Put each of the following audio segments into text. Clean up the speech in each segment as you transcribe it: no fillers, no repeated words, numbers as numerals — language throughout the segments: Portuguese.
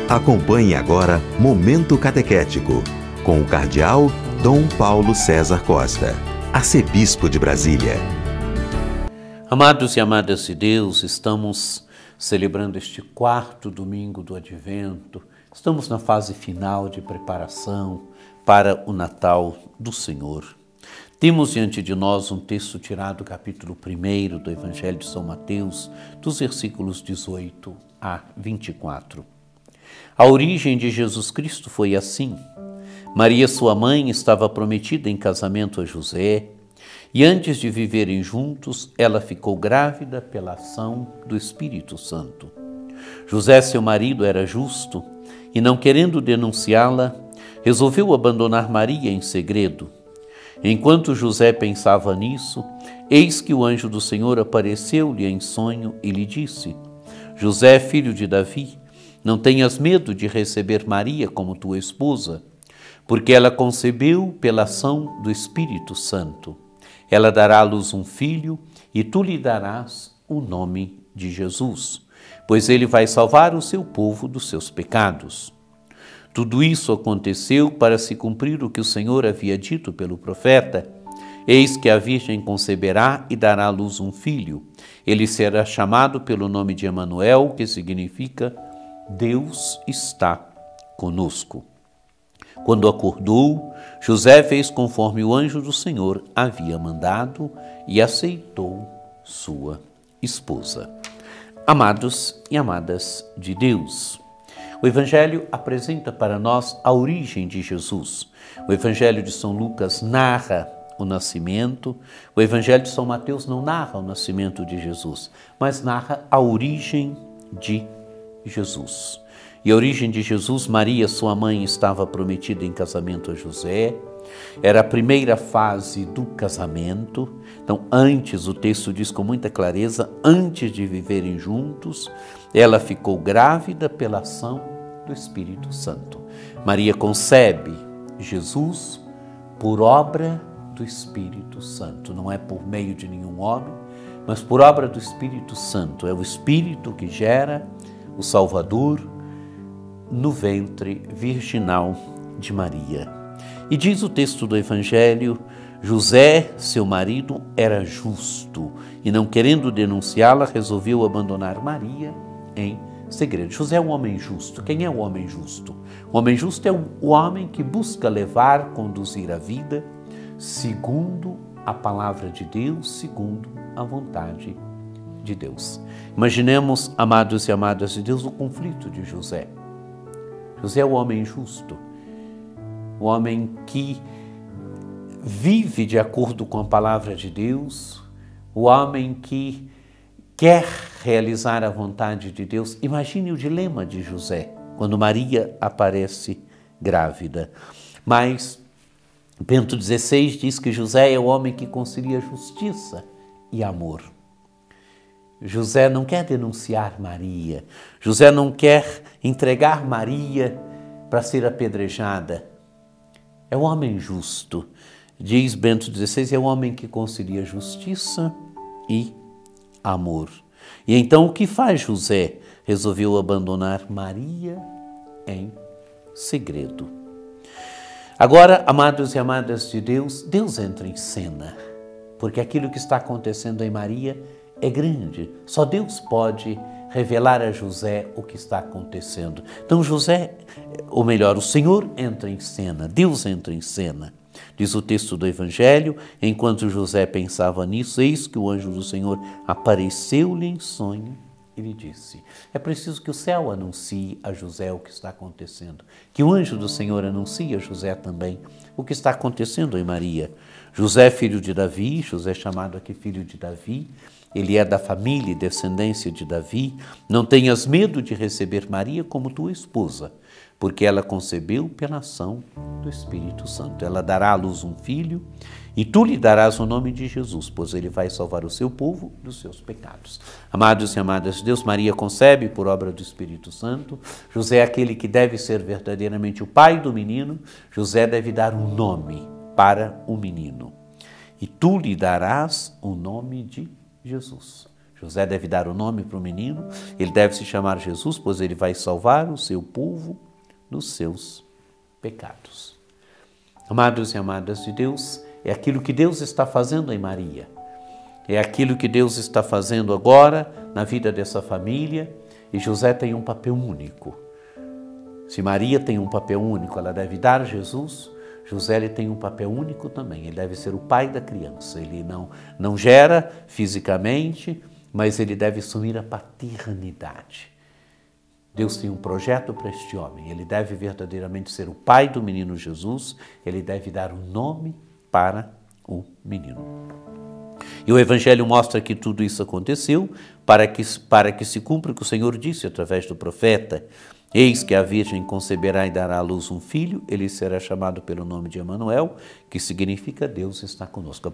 Acompanhe agora Momento Catequético, com o Cardeal Dom Paulo César Costa, arcebispo de Brasília. Amados e amadas de Deus, estamos celebrando este quarto domingo do Advento. Estamos na fase final de preparação para o Natal do Senhor. Temos diante de nós um texto tirado do capítulo 1 do Evangelho de São Mateus, dos versículos 18 a 24. A origem de Jesus Cristo foi assim. Maria, sua mãe, estava prometida em casamento a José, e antes de viverem juntos, ela ficou grávida pela ação do Espírito Santo. José, seu marido, era justo, e não querendo denunciá-la, resolveu abandonar Maria em segredo. Enquanto José pensava nisso, eis que o anjo do Senhor apareceu-lhe em sonho e lhe disse: José, filho de Davi, não tenhas medo de receber Maria como tua esposa, porque ela concebeu pela ação do Espírito Santo. Ela dará à luz um filho e tu lhe darás o nome de Jesus, pois ele vai salvar o seu povo dos seus pecados. Tudo isso aconteceu para se cumprir o que o Senhor havia dito pelo profeta: eis que a Virgem conceberá e dará à luz um filho. Ele será chamado pelo nome de Emanuel, que significa Deus está conosco. Quando acordou, José fez conforme o anjo do Senhor havia mandado e aceitou sua esposa. Amados e amadas de Deus, o Evangelho apresenta para nós a origem de Jesus. O Evangelho de São Lucas narra o nascimento, o Evangelho de São Mateus não narra o nascimento de Jesus, mas narra a origem de Jesus. E a origem de Jesus, Maria, sua mãe, estava prometida em casamento a José. Era a primeira fase do casamento. Então, antes, o texto diz com muita clareza, antes de viverem juntos, ela ficou grávida pela ação do Espírito Santo. Maria concebe Jesus por obra do Espírito Santo. Não é por meio de nenhum homem, mas por obra do Espírito Santo. É o Espírito que gera o Salvador no ventre virginal de Maria. E diz o texto do Evangelho: José, seu marido, era justo e, não querendo denunciá-la, resolveu abandonar Maria em segredo. José é um homem justo. Quem é o homem justo? O homem justo é o homem que busca levar, conduzir a vida segundo a palavra de Deus, segundo a vontade de Deus. Imaginemos, amados e amadas de Deus, o conflito de José. José é o homem justo, o homem que vive de acordo com a palavra de Deus, o homem que quer realizar a vontade de Deus. Imagine o dilema de José quando Maria aparece grávida. Mas Bento XVI diz que José é o homem que concilia justiça e amor. José não quer denunciar Maria, José não quer entregar Maria para ser apedrejada. É um homem justo, diz Bento XVI, é um homem que concilia justiça e amor. E então o que faz José? Resolveu abandonar Maria em segredo. Agora, amados e amadas de Deus, Deus entra em cena, porque aquilo que está acontecendo em Maria é grande. Só Deus pode revelar a José o que está acontecendo. Então José, ou melhor, o Senhor entra em cena, Deus entra em cena. Diz o texto do Evangelho: enquanto José pensava nisso, eis que o anjo do Senhor apareceu-lhe em sonho e lhe disse. É preciso que o céu anuncie a José o que está acontecendo, que o anjo do Senhor anuncie a José também o que está acontecendo em Maria. José, filho de Davi, José chamado aqui filho de Davi, ele é da família e descendência de Davi. Não tenhas medo de receber Maria como tua esposa, porque ela concebeu pela ação do Espírito Santo. Ela dará à luz um filho e tu lhe darás o nome de Jesus, pois ele vai salvar o seu povo dos seus pecados. Amados e amadas de Deus, Maria concebe por obra do Espírito Santo. José é aquele que deve ser verdadeiramente o pai do menino. José deve dar um nome para o menino. E tu lhe darás o nome de Jesus. José deve dar o nome para o menino, ele deve se chamar Jesus, pois ele vai salvar o seu povo dos seus pecados. Amados e amadas de Deus, é aquilo que Deus está fazendo em Maria. É aquilo que Deus está fazendo agora na vida dessa família, e José tem um papel único. Se Maria tem um papel único, ela deve dar Jesus, José ele tem um papel único também, ele deve ser o pai da criança. Ele não gera fisicamente, mas ele deve assumir a paternidade. Deus tem um projeto para este homem, ele deve verdadeiramente ser o pai do menino Jesus, ele deve dar um nome para o menino. E o Evangelho mostra que tudo isso aconteceu para que se cumpra o que o Senhor disse através do profeta. Eis que a Virgem conceberá e dará à luz um filho, ele será chamado pelo nome de Emanuel, que significa Deus está conosco.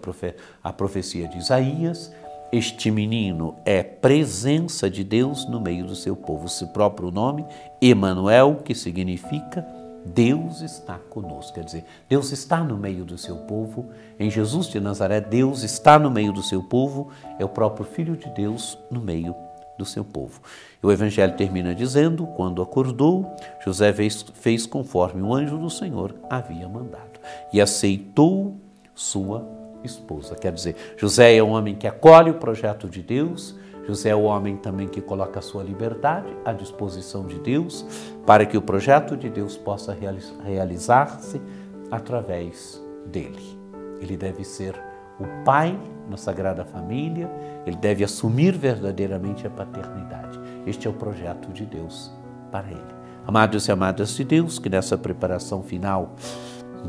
A profecia de Isaías, este menino é presença de Deus no meio do seu povo. O seu próprio nome, Emanuel, que significa Deus está conosco, quer dizer, Deus está no meio do seu povo. Em Jesus de Nazaré, Deus está no meio do seu povo, é o próprio Filho de Deus no meio do seu povo. E o Evangelho termina dizendo, quando acordou, José fez conforme o anjo do Senhor havia mandado e aceitou sua esposa. Quer dizer, José é um homem que acolhe o projeto de Deus, José é o homem também que coloca a sua liberdade à disposição de Deus para que o projeto de Deus possa realizar-se através dele. Ele deve ser o pai na Sagrada Família, ele deve assumir verdadeiramente a paternidade. Este é o projeto de Deus para ele. Amados e amadas de Deus, que nessa preparação final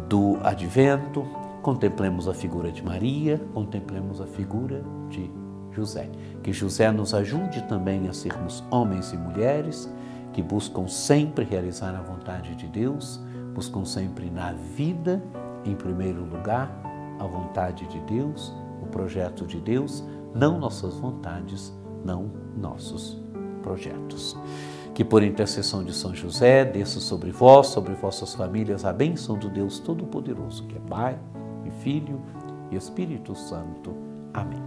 do Advento, contemplemos a figura de Maria, contemplemos a figura de José. Que José nos ajude também a sermos homens e mulheres que buscam sempre realizar a vontade de Deus, buscam sempre na vida, em primeiro lugar, a vontade de Deus, o projeto de Deus, não nossas vontades, não nossos projetos. Que por intercessão de São José, desça sobre vós, sobre vossas famílias, a bênção do Deus Todo-Poderoso, que é Pai, e Filho e Espírito Santo. Amém.